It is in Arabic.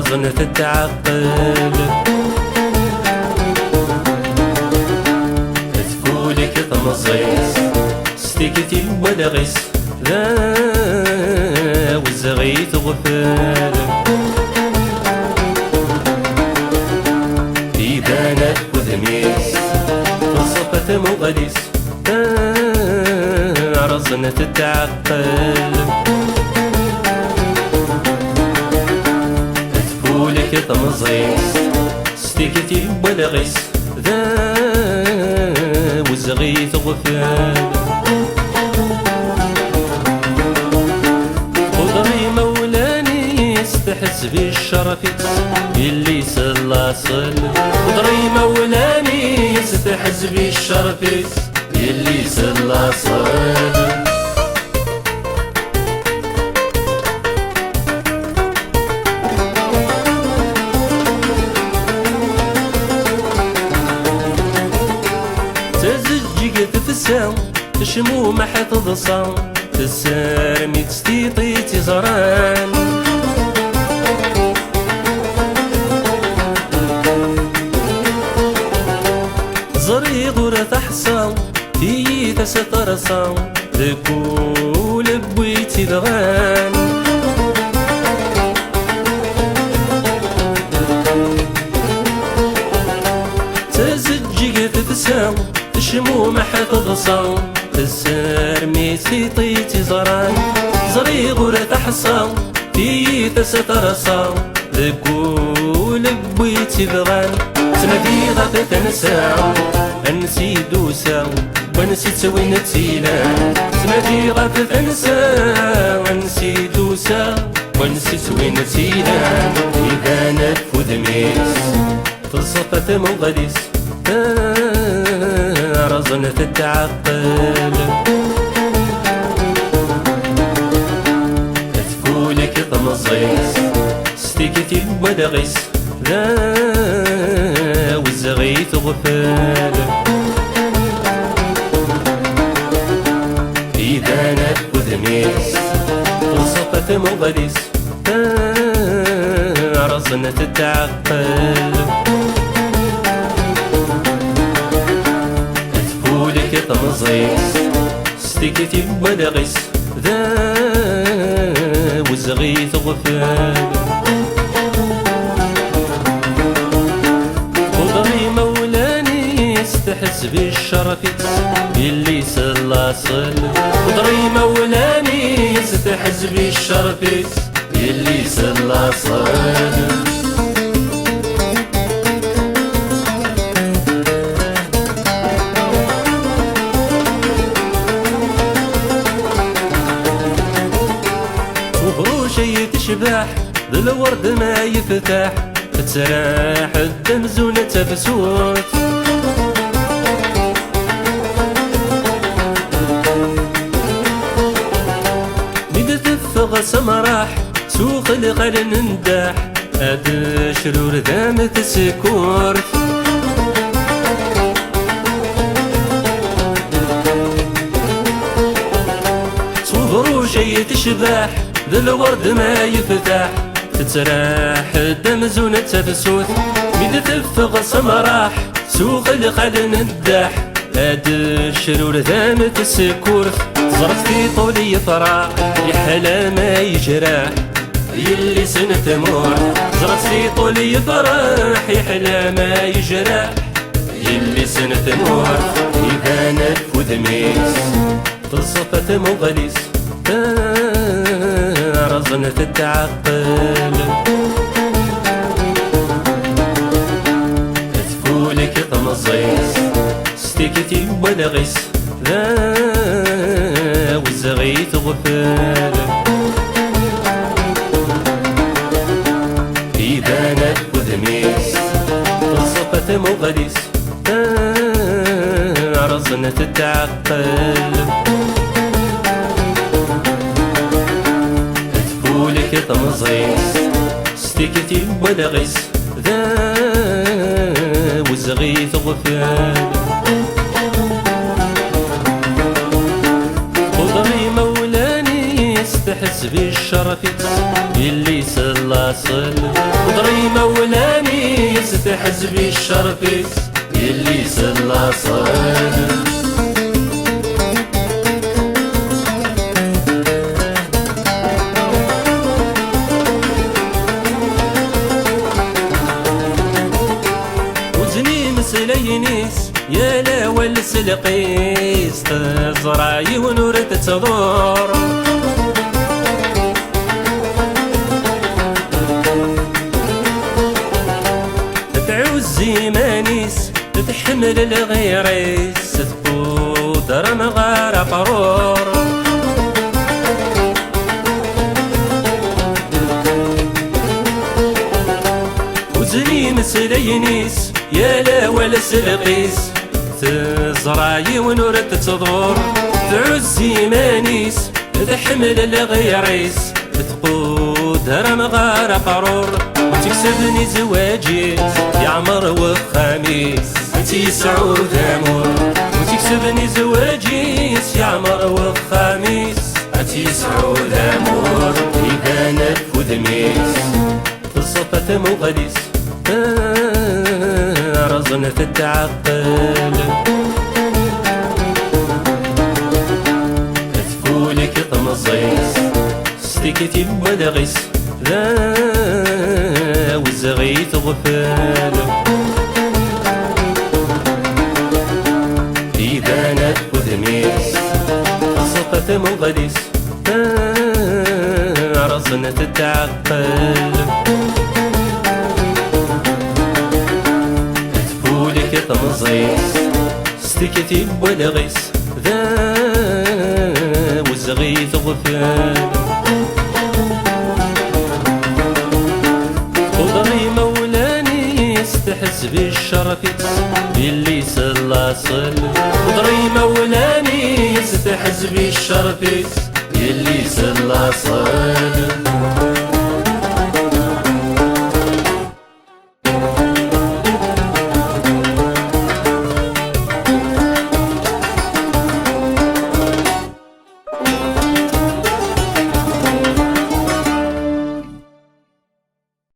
رزن تتعقل تفولك طمزيس ستيكتي ولا غيس ذا وزغيت غفال في بانت وذميس تصفت مغليس رزن تتعقل تفولك طمزيس ستيكتي ولا غيس ذا وزغيت غفال قدري مولاني استحس بالشرفت اللي سلاصل قدري مولاني استحس بالشرفت اللي سلاصل تزجق تفساو تشمو ما حتضصا تسارمي تستيطي تزران زريق ورا تحصاو تي تسترصاو تقول بويتي دغان تزجق تفساو تشمو ما حتضصاو تسارمي تيطي تزران زريغ ولا تحصاو تي تسترصاو تقول بويتي بغان سمديغة تنساو انسي دوساو ونسي تسوي نتيلان سمديغة تنساو انسي دوساو ونسي تسوي نتيلان إذا نفو دميس تصفت مغليس رزن تتعقل تفولك طمزيس ستيكتي ولا غيس ذا وزغيت غفال إذا نفو ذميس تصفت مغليس رزن تتعقل تفولك طمزيس ستيكتي ولا غيس ذا وزغيت غفال قدري مولاني استحس بالشرفت اللي سلاصل قدري مولاني استحس بالشرفت اللي سلاصل وبروشي تشبح بالورد ما يفتح تسراح الدمزونة تفسوت ميد تفغ سمراح سوق الغل ننداح هاد شرور ذامة سكورت وبروشي تشبح بالورد ما يفتح تتراح الدمزونة تفسوت ميد تفغ سمراح سوق الخل نداح هاد الشرور ذامة السكورت زرت في طولي يفرح يحلى ما يجراح يلي سنة مور زرت في طولي يفرح يحلى ما يجراح يلي سنة مور إذا نفو دميس تصفت مغليس رزن تتعقل تفولك طمزيس ستيكتي ولا غيس ذا وزغيت غفال إذا نفو دميس تصفت مغليس رزن تتعقل تفولك طمزيس ستيكتي ولا غيس ذا وزغيت غفال قدري مولاني يستحز بالشرفيت يلي سلاصل ودري مولاني يستحز بالشرفيت يلي سلاصل مسلينيس يا لا والسلقيس تزرعي ونور تتضور تعوز زيمانيس تتحمل الغيريس تفودر مغار قرور وزني مسلينيس يا لا ولا سلقيس تزرعي ونور تتضور تعوز زيمانيس تحمل الغيريس تقود هرم غار قرور وتكسبني زواجيس يعمر وخميس انتي سعود امور وتكسبني زواجيس يعمر وخميس انتي سعود امور يبانك ودميس في الصفة مغليس رزنة التعقل تفولك طمزيس ستيكتي ودغيس ذا وزغيت غفال في بانات ودميس صفة مغليس رزنة التعقل طمزيس ستيكتي ودغيس ذا وزغيت غفال قدري مولاني يستحز بالشرفيت يلي سلاصل قدري مولاني يستحز بالشرفيت يلي سلاصل